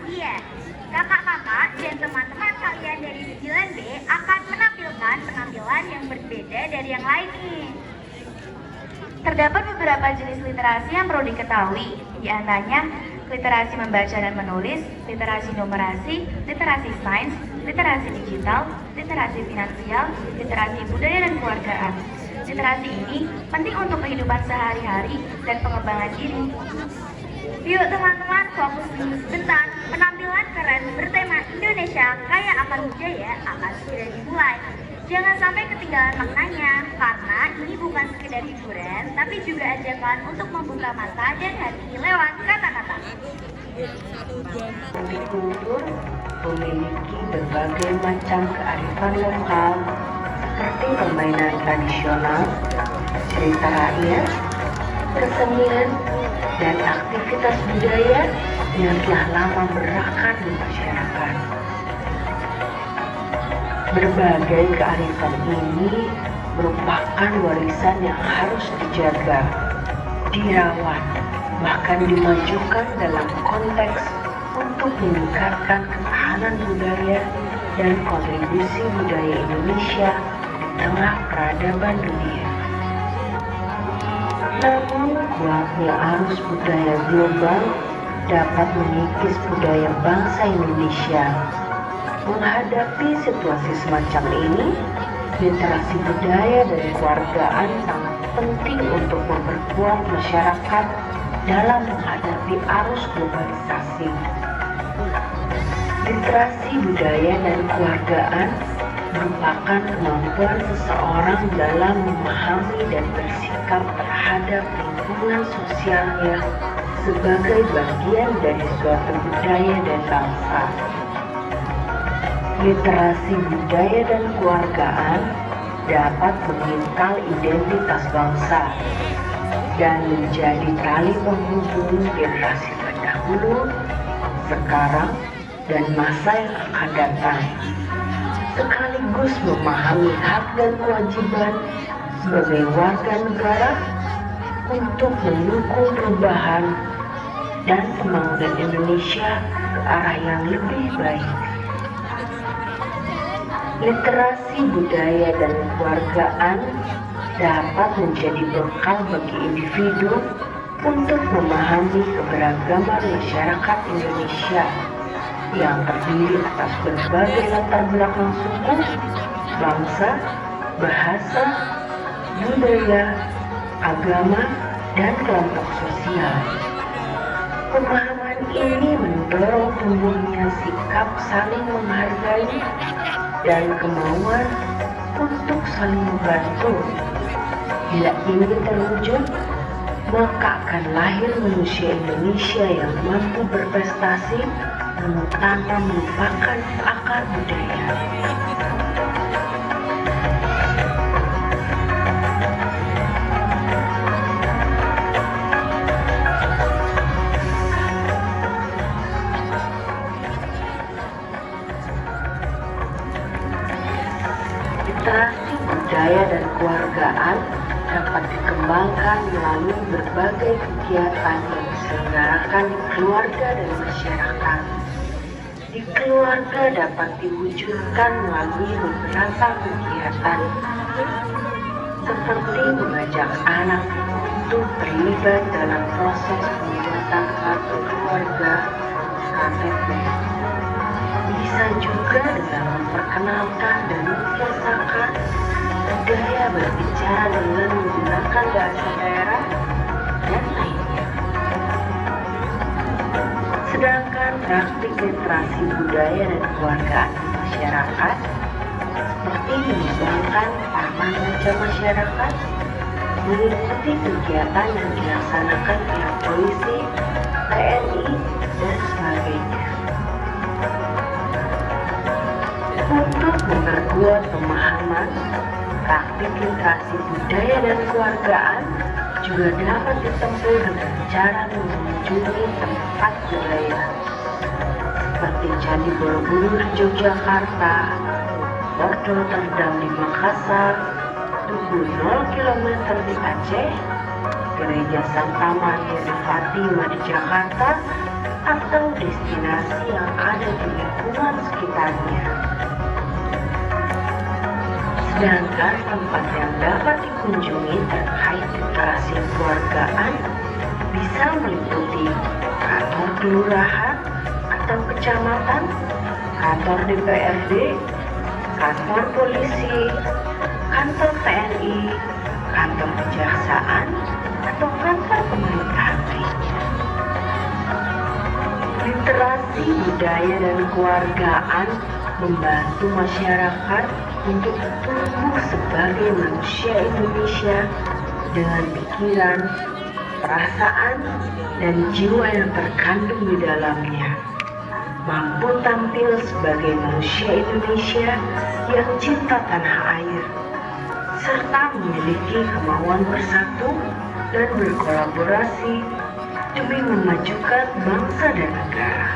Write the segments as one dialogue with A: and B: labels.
A: Iya, kakak-kakak dan teman-teman kalian dari 9B akan menampilkan penampilan yang berbeda dari yang lain nih. Terdapat beberapa jenis literasi yang perlu diketahui, di antaranya literasi membaca dan menulis, literasi numerasi, literasi sains, literasi digital, literasi finansial, literasi budaya dan keluargaan. Literasi ini penting untuk kehidupan sehari-hari dan pengembangan diri. Yuk teman-teman, fokus dulu sebentar. Penampilan keren bertema Indonesia Kaya Akan Budaya akan segera dimulai. Jangan sampai ketinggalan maknanya, karena ini bukan sekedar hiburan, tapi juga ajakan untuk membuka mata dan hati lewat kata-kata.
B: Kultur memiliki berbagai macam kearifan lokal seperti permainan tradisional, cerita rakyat, kesenian, dan aktivitas budaya yang telah lama berakar di masyarakat. Berbagai kearifan ini merupakan warisan yang harus dijaga, dirawat, bahkan dimajukan dalam konteks untuk meningkatkan ketahanan budaya dan kontribusi budaya Indonesia di tengah peradaban dunia. Namun, kuatnya arus budaya global dapat mengikis budaya bangsa Indonesia. Menghadapi situasi semacam ini, literasi budaya dan kewargaan sangat penting untuk memperkuat masyarakat dalam menghadapi arus globalisasi. Literasi budaya dan kewargaan merupakan kemampuan seseorang dalam memahami dan bersikap terhadap lingkungan sosialnya sebagai bagian dari suatu budaya dan bangsa. Literasi budaya dan kewargaan dapat mengintal identitas bangsa dan menjadi tali penghubung generasi terdahulu, sekarang, dan masa yang akan datang, sekaligus memahami hak dan kewajiban sebagai warga negara untuk mendukung perubahan dan pembangunan Indonesia ke arah yang lebih baik. Literasi budaya dan kewargaan dapat menjadi bekal bagi individu untuk memahami keberagaman masyarakat Indonesia yang terdiri atas berbagai latar belakang suku, bangsa, bahasa, budaya, agama, dan kelompok sosial. Pemahaman ini mendorong tumbuhnya sikap saling menghargai dan kemauan untuk saling membantu. Bila ingin terwujud, maka akan lahir manusia Indonesia yang mampu berprestasi namun tanpa melupakan akar budaya. Literasi budaya dan kewargaan dapat dikembangkan melalui berbagai kegiatan yang diselenggarakan di keluarga dan masyarakat. Di keluarga dapat diwujudkan melalui beberapa kegiatan, seperti mengajak anak untuk terlibat dalam proses pembuatan kartu keluarga (KTP). Bisa juga dengan memperkenalkan dan membiasakan budaya berbicara dengan menggunakan bahasa daerah dan lainnya. Sedangkan praktik literasi budaya dan kewargaan di masyarakat seperti mengembangkan taman baca masyarakat, mengikuti kegiatan yang dilaksanakan pihak polisi, TNI, dan sebagainya. Untuk memperkuat pemahaman, praktik literasi budaya dan kewargaan juga dapat ditempuh dengan cara mengunjungi tempat budaya seperti Candi Borobudur di Yogyakarta, Fort Rotterdam di Makassar, Tugu 0 km di Aceh, Gereja Santa Maria di Fatima di Jakarta, atau destinasi yang ada di lingkungan sekitarnya. Sedangkan tempat yang dapat dikunjungi terkait literasi kekeluargaan bisa meliputi kantor kelurahan atau kecamatan, kantor DPRD, kantor polisi, kantor TNI, kantor kejaksaan, atau kantor pemerintahan lainnya. Literasi budaya dan keluargaan membantu masyarakat untuk tumbuh sebagai manusia Indonesia dengan pikiran, perasaan, dan jiwa yang terkandung di dalamnya, mampu tampil sebagai manusia Indonesia yang cinta tanah air, serta memiliki kemauan bersatu dan berkolaborasi demi memajukan bangsa dan negara.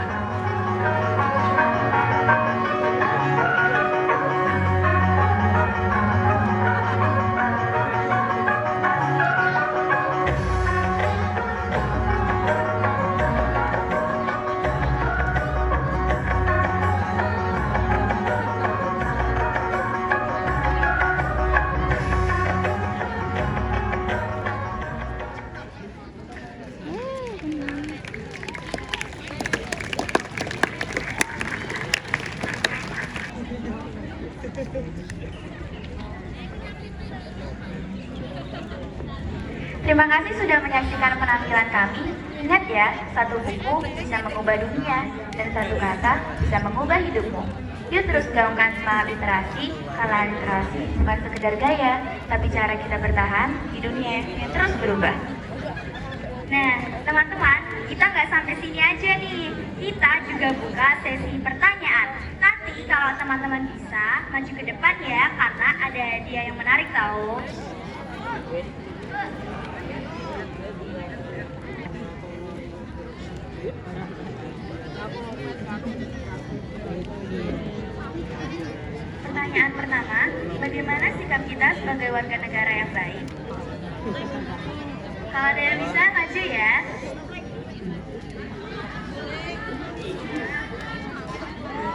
A: Terima kasih sudah menyaksikan penampilan kami. Ingat ya, satu buku bisa mengubah dunia dan satu kata bisa mengubah hidupmu. Yuk terus gaungkan semangat literasi, karena literasi bukan sekedar gaya, tapi cara kita bertahan di dunia yang terus berubah. Nah, teman-teman, kita nggak sampai sini aja nih. Kita juga buka sesi pertanyaan. Nanti kalau teman-teman bisa, maju ke depan ya, karena ada hadiah yang menarik tahu. Pertanyaan pertama, bagaimana sikap kita sebagai warga negara yang baik? Kalau ada yang bisa, maju ya.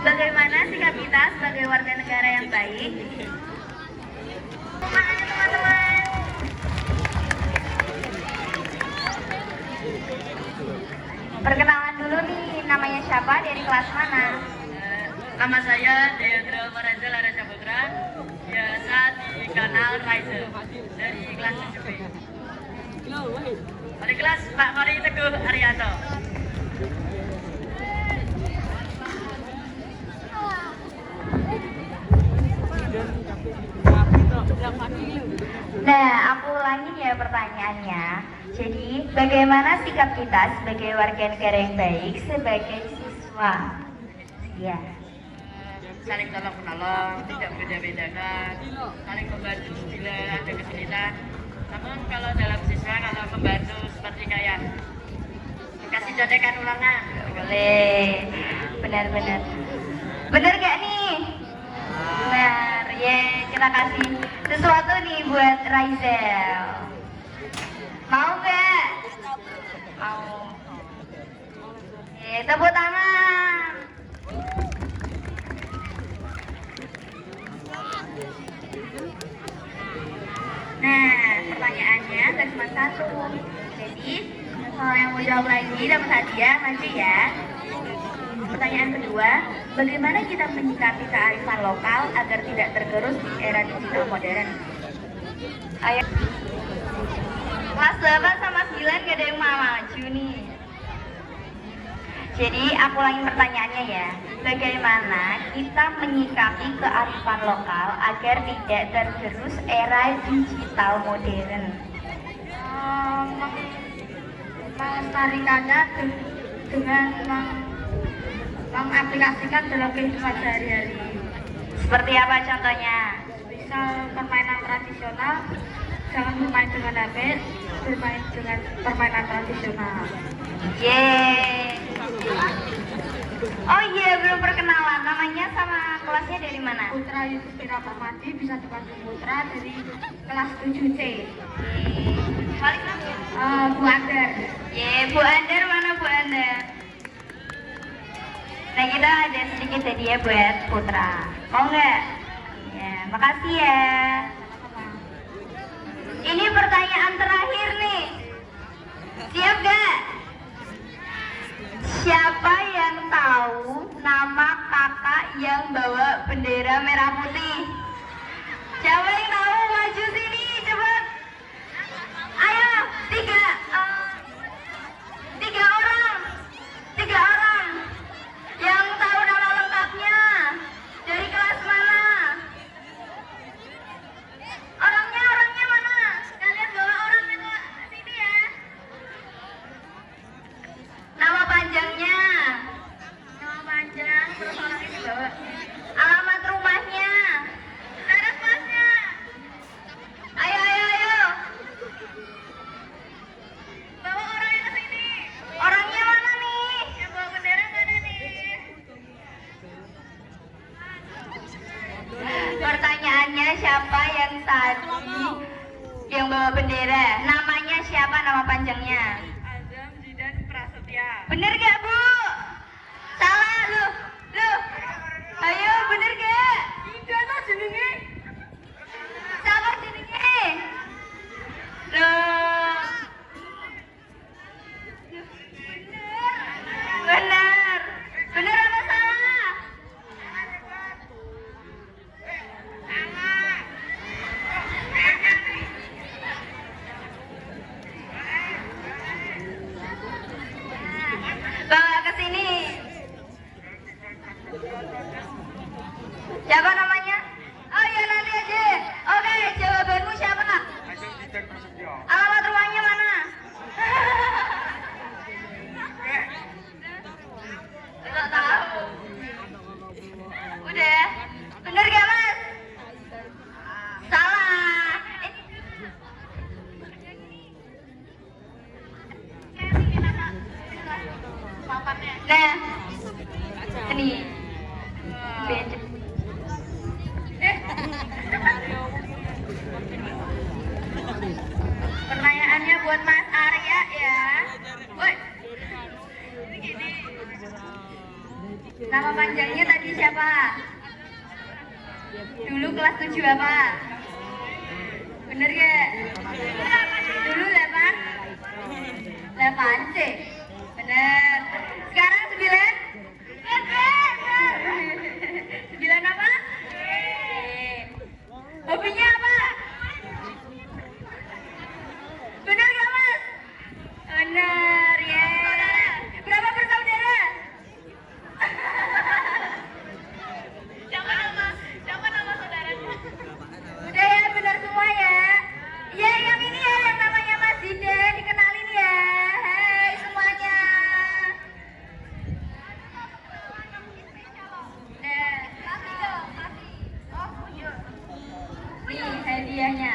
A: Bagaimana sikap kita sebagai warga negara yang baik? Semangat teman-teman. Perkenalan dulu nih, namanya siapa, dari kelas mana?
C: Nama saya Deandra Maranza Larasa Putra, biasa dikenal Raisa, dari kelas 7B. Dari kelas Pak Mari Teguh Arianto.
A: Nah, aku ulangin ya pertanyaannya. Jadi, bagaimana sikap kita sebagai warga negara yang baik sebagai siswa? Ya.
C: Saling tolong menolong, tidak beda-bedakan, saling membantu bila ada kesulitan. Namun kalau dalam siswa, kalau membantu seperti kayak kasih contekan ulangan.
A: Boleh. Benar-benar. Benar gak nih? Benar. Ya, kita kasih sesuatu nih buat Raizel. Mau gak? Mau. Tepuk tangan. Nah, pertanyaannya nggak cuma satu. Jadi, kalau yang mau jawab lagi dapat hadiah, maju ya. Pertanyaan kedua, bagaimana kita menyikapi kearifan lokal agar tidak tergerus di era digital modern? Ayo. Kelas 8 sama 9 gak ada yang mau maju nih. Jadi aku ulangi pertanyaannya ya. Bagaimana kita menyikapi kearifan lokal agar tidak tergerus era digital modern?
D: Melestarikannya dengan mengaplikasikan dalam kehidupan sehari-hari.
A: Seperti apa contohnya?
D: Misal permainan tradisional, jangan bermain dengan HP, bermain dengan permainan tradisional.
A: Yeay. Oh iya, belum perkenalan. Namanya sama kelasnya dari mana?
D: Putra Yudhistira Permadi, bisa dipanggil Putra, dari kelas 7C.
A: Balik namanya.
D: Bu Andar.
A: Yeay, Bu Andar, mana Bu Andar? kita ada sedikit hadiah buat Putra. Mau nggak? Ya, makasih ya. Ini pertanyaan terakhir nih. Siap gak? Siapa yang tahu nama kakak yang bawa bendera merah putih? Siapa yang tahu? Maju sini, cepet. Ayo, tiga orang yang tahu nama lengkapnya. Dari kelas mana? Orangnya mana? Kalian bawa orangnya ke sini ya. Nama panjangnya. Nama panjang, terus orangnya dibawa. Alamat rumahnya. Cara kelasnya. Ayo. Bawa orangnya ke sini. Orangnya mana nih? Yang bawa bendera mana nih? Pertanyaannya siapa yang tadi yang bawa bendera? Namanya siapa, nama panjangnya?
C: Azam Zidan Prasetya.
A: Bener gak, Bu? Salah lu. Ayo, bener gak? Tidak tuh jenenge. Siapa jenenge? Loh. Bener apa salah? Bawa ke sini. Siapa namanya? Oh iya, nanti aja. Oke, jawabanmu siapa? Alamat rumahnya mana? Nggak tahu. Udah. Bener gak, Mas? Salah. Nah, ini. Becek. Pertanyaannya buat Mas Arya ya. Woi. Ini gini. Nama panjangnya tadi siapa? Dulu kelas 7 apa? Bener gak? Dulu 8C. Bener. Sekarang 9? 9 apa? Hobinya apa? Bener gak, Mas? Bener, ya. Berapa bersaudara? Siapa nama saudaranya? Udah ya, benar semua ya. Ya, yang ini ya, yang namanya Mas Dide, dikenalin ya. Hai semuanya. Kasih dong, kasih. Oh, punya. Nih hadiahnya.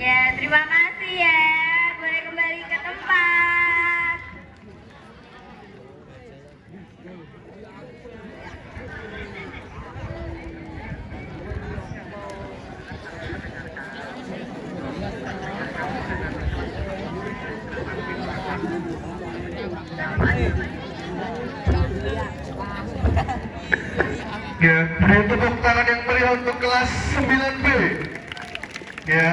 A: Ya, terima kasih ya. Boleh kembali ke tempat.
E: Ya, beri tepuk tangan yang meriah untuk kelas 9B. Ya.